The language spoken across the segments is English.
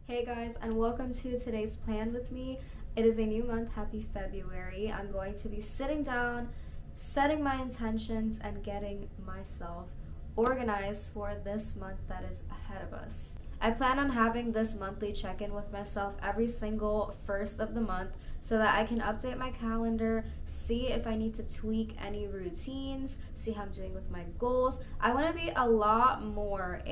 Hey guys, and welcome to today's plan with me. It is a new month. Happy February. I'm going to be sitting down, setting my intentions, and getting myself organized for this month that is ahead of us. I plan on having this monthly check-in with myself every single first of the month so that I can update my calendar, see if I need to tweak any routines, see how I'm doing with my goals. I want to be a lot more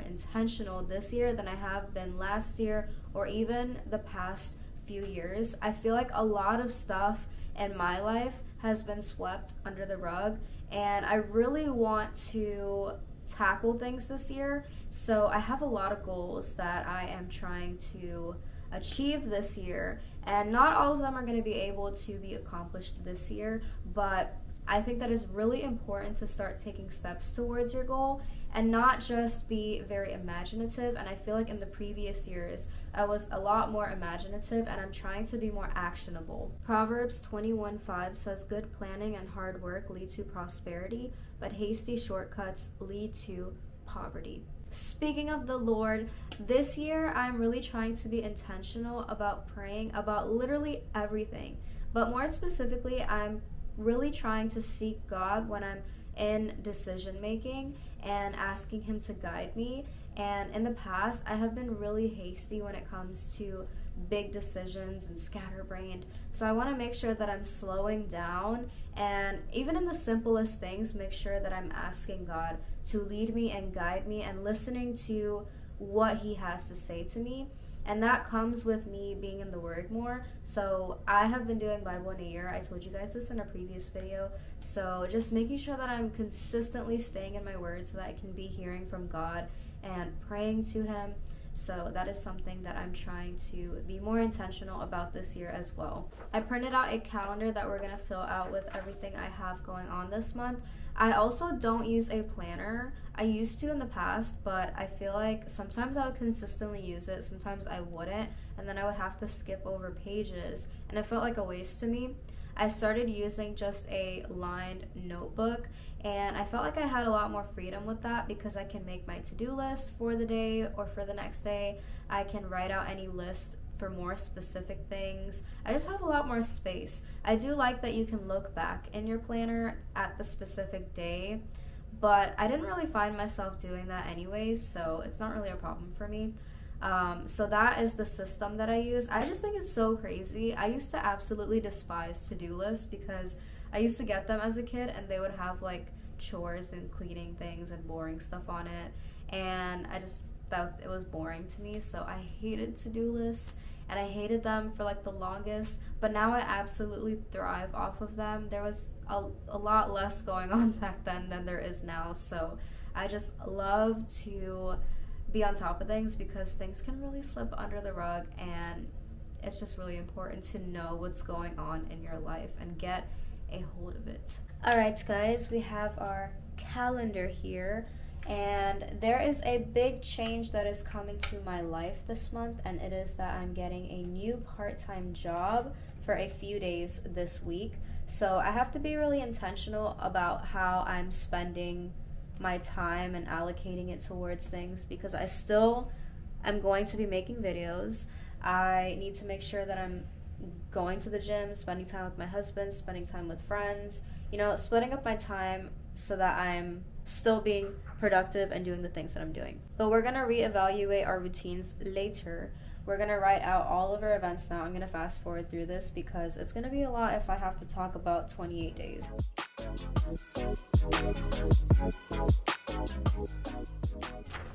intentional this year than I have been last year or even the past few years. I feel like a lot of stuff in my life has been swept under the rug, and I really want to tackle things this year. So I have a lot of goals that I am trying to achieve this year, and not all of them are going to be able to be accomplished this year, but I think that it's really important to start taking steps towards your goal and not just be very imaginative. And I feel like in the previous years I was a lot more imaginative, and I'm trying to be more actionable. Proverbs 21:5 says, "Good planning and hard work lead to prosperity, but hasty shortcuts lead to poverty." Speaking of the Lord, this year I'm really trying to be intentional about praying about literally everything, but more specifically I'm really trying to seek God when I'm in decision making and asking Him to guide me. And in the past I have been really hasty when it comes to big decisions and scatterbrained, so I want to make sure that I'm slowing down, and even in the simplest things make sure that I'm asking God to lead me and guide me and listening to what He has to say to me. And that comes with me being in the Word more. So I have been doing Bible in a year. I told you guys this in a previous video. So just making sure that I'm consistently staying in my Word so that I can be hearing from God and praying to Him. So that is something that I'm trying to be more intentional about this year as well. I printed out a calendar that we're going to fill out with everything I have going on this month. I also don't use a planner. I used to in the past, but I feel like sometimes I would consistently use it, sometimes I wouldn't, and then I would have to skip over pages, and it felt like a waste to me. I started using just a lined notebook, and I felt like I had a lot more freedom with that because I can make my to-do list for the day or for the next day. I can write out any list for more specific things. I just have a lot more space. I do like that you can look back in your planner at the specific day, but I didn't really find myself doing that anyways, so it's not really a problem for me. So that is the system that I use. I just think it's so crazy. I used to absolutely despise to-do lists because I used to get them as a kid and they would have like chores and cleaning things and boring stuff on it, and I just thought it was boring to me, so I hated to-do lists, and I hated them for like the longest, but now I absolutely thrive off of them. There was a lot less going on back then than there is now, so I just love to be on top of things because things can really slip under the rug, and it's just really important to know what's going on in your life and get a hold of it. Alright guys, we have our calendar here, and there is a big change that is coming to my life this month, and it is that I'm getting a new part-time job for a few days this week. So I have to be really intentional about how I'm spending my time and allocating it towards things because I still am going to be making videos. I need to make sure that I'm going to the gym, spending time with my husband, spending time with friends, you know, splitting up my time so that I'm still being productive and doing the things that I'm doing. But we're going to reevaluate our routines later. We're going to write out all of our events now. I'm going to fast forward through this because it's going to be a lot if I have to talk about 28 days.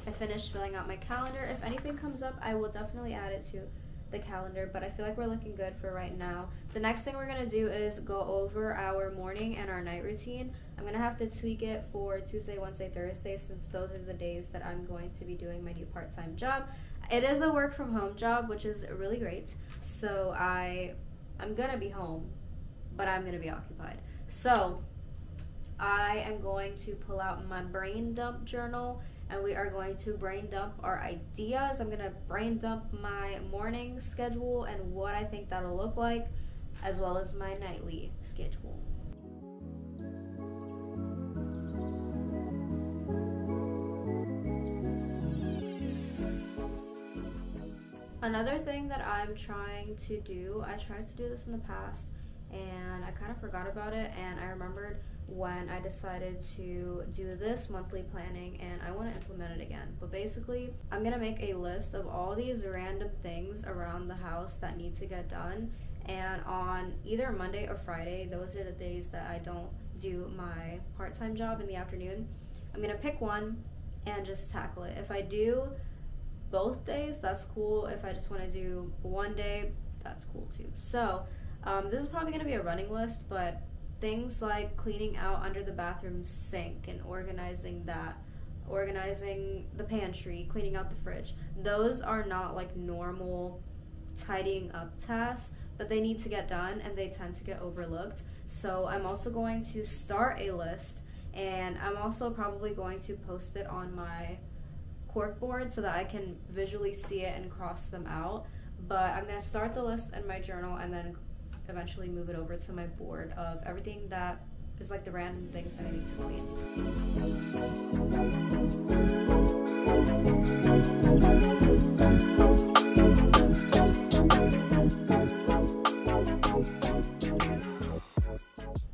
I finished filling out my calendar. If anything comes up, I will definitely add it to the calendar, but I feel like we're looking good for right now. The next thing we're going to do is go over our morning and our night routine. I'm going to have to tweak it for Tuesday, Wednesday, Thursday, since those are the days that I'm going to be doing my new part-time job. It is a work from home job, which is really great, so I'm going to be home, but I'm going to be occupied. So I am going to pull out my brain dump journal, and we are going to brain dump our ideas. I'm going to brain dump my morning schedule and what I think that'll look like, as well as my nightly schedule. Another thing that I'm trying to do, I tried to do this in the past and I kind of forgot about it, and I remembered when I decided to do this monthly planning, and I want to implement it again. But basically, I'm gonna make a list of all these random things around the house that need to get done, and on either Monday or Friday, those are the days that I don't do my part-time job in the afternoon, I'm gonna pick one and just tackle it. If I do both days, that's cool. If I just want to do one day, that's cool too. So this is probably going to be a running list, but things like cleaning out under the bathroom sink and organizing that, organizing the pantry, cleaning out the fridge, those are not like normal tidying up tasks, but they need to get done and they tend to get overlooked. So I'm also going to start a list, and I'm also probably going to post it on my cork board so that I can visually see it and cross them out. But I'm going to start the list in my journal and then eventually move it over to my board of everything that is like the random things that I need to clean.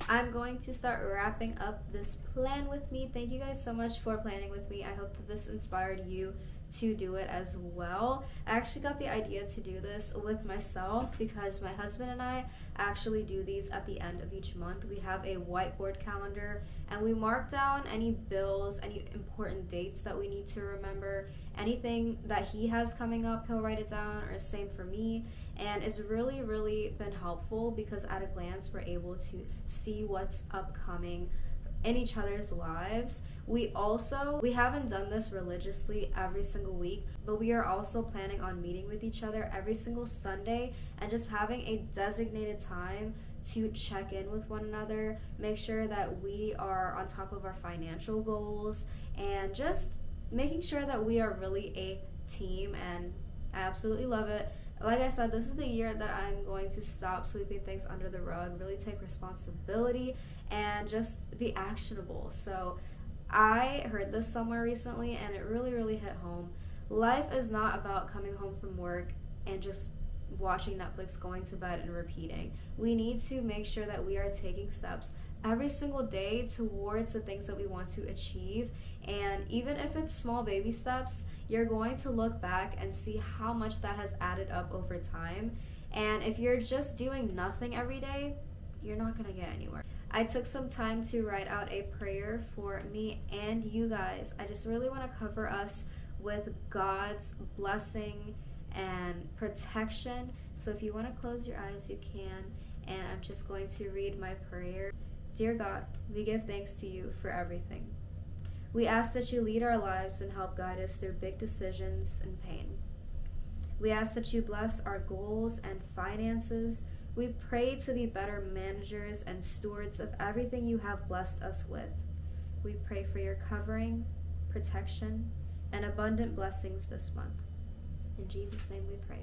I'm going to start wrapping up this plan with me. Thank you guys so much for planning with me. I hope that this inspired you to do it as well. I actually got the idea to do this with myself because my husband and I actually do these at the end of each month. We have a whiteboard calendar and we mark down any bills, any important dates that we need to remember, anything that he has coming up, he'll write it down, or same for me. And it's really been helpful because at a glance we're able to see what's upcoming in each other's lives. We haven't done this religiously every single week, but we are also planning on meeting with each other every single Sunday and just having a designated time to check in with one another, make sure that we are on top of our financial goals, and just making sure that we are really a team. And I absolutely love it. Like I said, this is the year that I'm going to stop sweeping things under the rug, really take responsibility, and just be actionable. So I heard this somewhere recently and it really hit home. Life is not about coming home from work and just watching Netflix, going to bed, and repeating. We need to make sure that we are taking steps every single day towards the things that we want to achieve. And even if it's small baby steps, you're going to look back and see how much that has added up over time. And if you're just doing nothing every day, you're not going to get anywhere. I took some time to write out a prayer for me and you guys. I just really want to cover us with God's blessing and protection. So if you want to close your eyes, you can. And I'm just going to read my prayer. Dear God, we give thanks to you for everything. We ask that you lead our lives and help guide us through big decisions and pain. We ask that you bless our goals and finances. We pray to be better managers and stewards of everything you have blessed us with. We pray for your covering, protection, and abundant blessings this month. In Jesus' name we pray.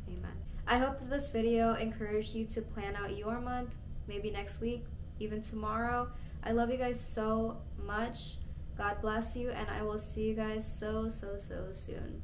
Amen. I hope that this video encouraged you to plan out your month, maybe next week, even tomorrow. I love you guys so much. God bless you, and I will see you guys so soon.